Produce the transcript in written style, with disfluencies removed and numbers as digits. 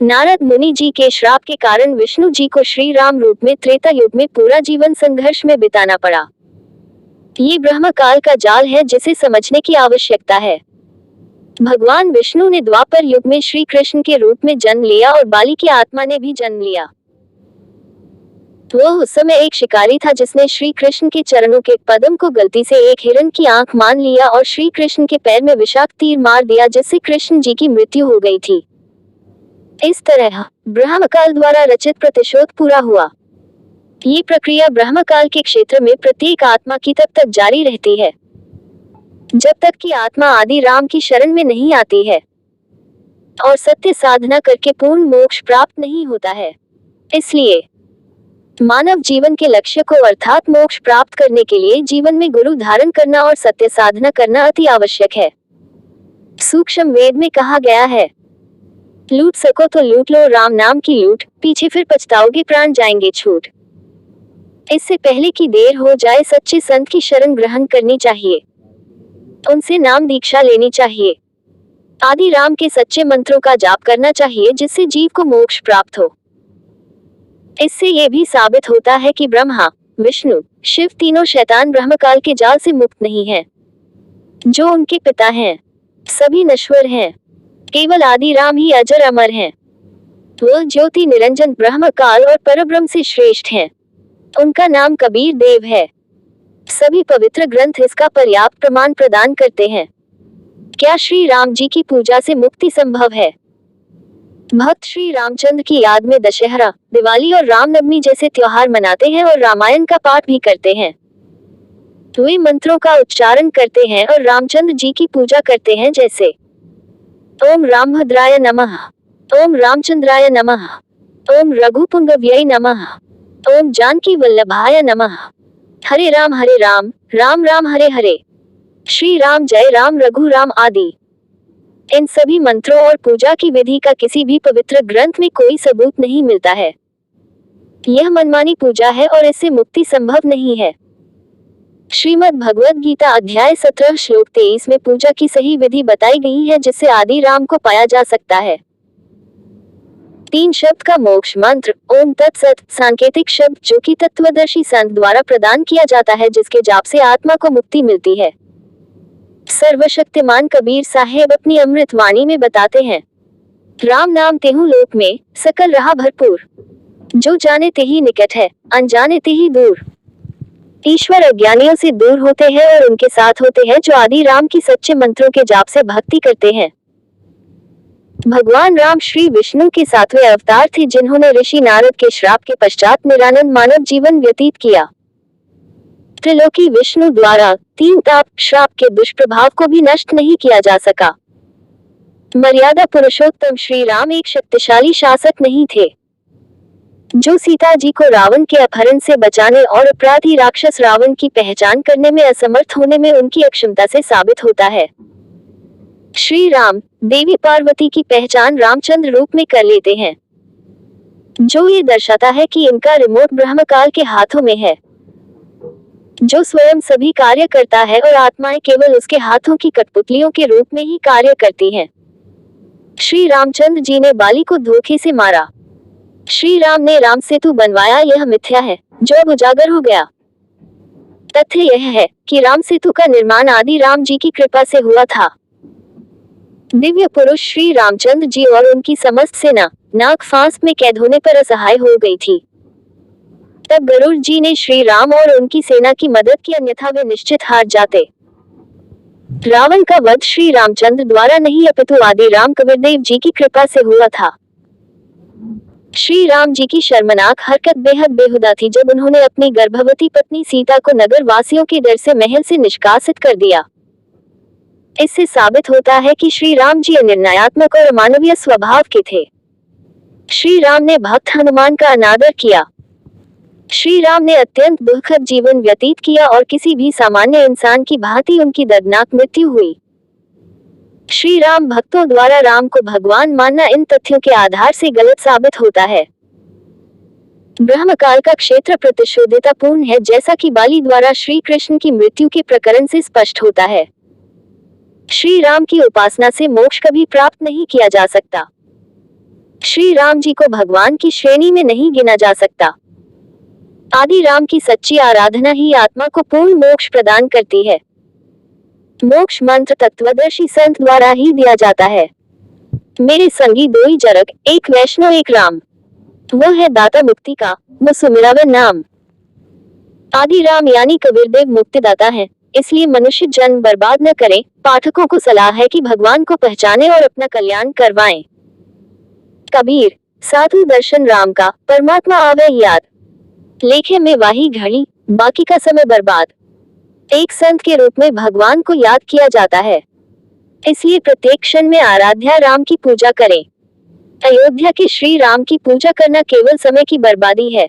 नारद मुनि जी के श्राप के कारण विष्णु जी को श्री राम रूप में त्रेता युग में पूरा जीवन संघर्ष में बिताना पड़ा। ये ब्रह्म काल का जाल है जिसे समझने की आवश्यकता है। भगवान विष्णु ने द्वापर युग में श्री कृष्ण के रूप में जन्म लिया और बाली की आत्मा ने भी जन्म लिया। वह उस समय एक शिकारी था जिसने श्री कृष्ण के चरणों के पद्म को गलती से एक हिरण की आंख मान लिया और श्री कृष्ण के पैर में विषाक्त तीर मार दिया, जिससे कृष्ण जी की मृत्यु हो गई थी। इस तरह ब्रह्मकाल द्वारा रचित प्रतिशोध पूरा हुआ। ये प्रक्रिया ब्रह्मकाल के क्षेत्र में प्रत्येक आत्मा की तब तक जारी रहती है जब तक कि आत्मा आदि राम की शरण में नहीं आती है और सत्य साधना करके पूर्ण मोक्ष प्राप्त नहीं होता है। इसलिए मानव जीवन के लक्ष्य को अर्थात मोक्ष प्राप्त करने के लिए जीवन में गुरु धारण करना और सत्य साधना करना अति आवश्यक है। सूक्ष्म वेद में कहा गया है, लूट सको तो लूट लो राम नाम की लूट, पीछे फिर पछताओगे प्राण जाएंगे छूट। इससे पहले कि देर हो जाए सच्चे संत की शरण ग्रहण करनी चाहिए, उनसे नाम दीक्षा लेनी चाहिए, आदि राम के सच्चे मंत्रों का जाप करना चाहिए जिससे जीव को मोक्ष प्राप्त हो। इससे यह भी साबित होता है कि ब्रह्मा, विष्णु, शिव तीनों शैतान ब्रह्मकाल के जाल से मुक्त नहीं हैं। जो उनके पिता हैं सभी नश्वर हैं, केवल आदि राम ही अजर अमर हैं। वह ज्योति निरंजन ब्रह्मकाल और परब्रह्म से श्रेष्ठ हैं। उनका नाम कबीर देव है। सभी पवित्र ग्रंथ इसका पर्याप्त प्रमाण प्रदान करते हैं। क्या श्री राम जी की पूजा से मुक्ति संभव है? भक्त श्री रामचंद्र की याद में दशहरा, दिवाली और रामनवमी जैसे त्योहार मनाते हैं और रामायण का पाठ भी करते हैं। वे मंत्रों का उच्चारण करते हैं और रामचंद्र जी की पूजा करते हैं, जैसे ओम रामभद्राय नमः, ओम रामचंद्राय नमः, ओम रघुपुंगव्यै नमः, ओम जानकी वल्लभाय नमः, हरे राम राम राम हरे हरे, श्री राम जय राम रघु राम आदि। इन सभी मंत्रों और पूजा की विधि का किसी भी पवित्र ग्रंथ में कोई सबूत नहीं मिलता है। यह मनमानी पूजा है और इससे मुक्ति संभव नहीं है। श्रीमद् भगवद गीता अध्याय 17 श्लोक 23 में पूजा की सही विधि बताई गई है जिससे आदि राम को पाया जा सकता है। 3 शब्द का मोक्ष मंत्र ओम तत्सत सांकेतिक शब्द जो कि तत्वदर्शी संत द्वारा प्रदान किया जाता है, जिसके जाप से आत्मा को मुक्ति मिलती है। सर्वशक्तिमान कबीर साहेब अपनी अमृत वाणी में बताते हैं, राम नाम तेहु लोक में सकल रहा भरपूर, जो जाने ते ही निकट है अनजाने ते ही दूर। ईश्वर अज्ञानियों से दूर होते हैं और उनके साथ होते हैं जो आदि राम की सच्चे मंत्रों के जाप से भक्ति करते हैं। भगवान राम श्री विष्णु के 7वें अवतार थे जिन्होंने ऋषि नारद के श्राप के पश्चात निरानंद मानव जीवन व्यतीत किया। त्रिलोकी विष्णु द्वारा 3 ताप श्राप के दुष्प्रभाव को भी नष्ट नहीं किया जा सका। मर्यादा पुरुषोत्तम श्री राम एक शक्तिशाली शासक नहीं थे जो सीता जी को रावण के अपहरण से बचाने और अपराधी राक्षस रावण की पहचान करने में असमर्थ होने में उनकी अक्षमता से साबित होता है। श्री राम देवी पार्वती की पहचान रामचंद्र रूप में कर लेते हैं, जो ये दर्शाता है कि इनका रिमोट ब्रह्मकाल के हाथों में है, जो स्वयं सभी कार्य करता है और आत्माएं केवल उसके हाथों की कठपुतलियों के रूप में ही कार्य करती हैं। श्री रामचंद्र जी ने बाली को धोखे से मारा। श्री राम ने राम सेतु बनवाया, यह मिथ्या है जो अब उजागर हो गया। तथ्य यह है कि राम सेतु का निर्माण आदि राम जी की कृपा से हुआ था। दिव्य पुरुष श्री रामचंद्र जी और उनकी समस्त सेना नाग फांस में कैद होने पर असहाय हो गई थी। तब गरुड़ जी ने श्री राम और उनकी सेना की मदद की, अन्यथा वे निश्चित हार जाते। रावण का वध श्री रामचंद्र द्वारा नहीं अपितु आदि राम कबीरदेव जी की कृपा से हुआ था। श्री राम जी की शर्मनाक हरकत बेहद बेहुदा थी जब उन्होंने अपनी गर्भवती पत्नी सीता को नगर वासियों के डर से महल से निष्कासित कर दिया। इससे साबित होता है कि श्री राम जी निर्णयात्मक और अमानवीय स्वभाव के थे। श्री राम ने भक्त हनुमान का अनादर किया। श्री राम ने अत्यंत दुखद जीवन व्यतीत किया और किसी भी सामान्य इंसान की भांति उनकी दर्दनाक मृत्यु हुई। श्री राम भक्तों द्वारा राम को भगवान मानना इन तथ्यों के आधार से गलत साबित होता है। ब्रह्मकाल का क्षेत्र प्रतिशोधितापूर्ण है, जैसा कि बाली द्वारा श्री कृष्ण की मृत्यु के प्रकरण से स्पष्ट होता है। श्री राम की उपासना से मोक्ष कभी प्राप्त नहीं किया जा सकता। श्री राम जी को भगवान की श्रेणी में नहीं गिना जा सकता। आदि राम की सच्ची आराधना ही आत्मा को पूर्ण मोक्ष प्रदान करती है। मोक्ष मंत्र तत्वदर्शी संत द्वारा ही दिया जाता है। मेरे संगी दोई जरग, एक वैष्णव एक राम, वो है दाता मुक्ति का, वो सुमिरावन नाम। आदि राम यानी कबीरदेव मुक्तिदाता है, इसलिए मनुष्य जन्म बर्बाद न करें। पाठकों को सलाह है कि भगवान को पहचाने और अपना कल्याण करवाएं। कबीर, साधु दर्शन राम का, परमात्मा आवे याद, लेखे में वाही घड़ी, बाकी का समय बर्बाद। एक संत के रूप में भगवान को याद किया जाता है, इसलिए प्रत्येक क्षण में आराध्या राम की पूजा करें। अयोध्या के श्री राम की पूजा करना केवल समय की बर्बादी है।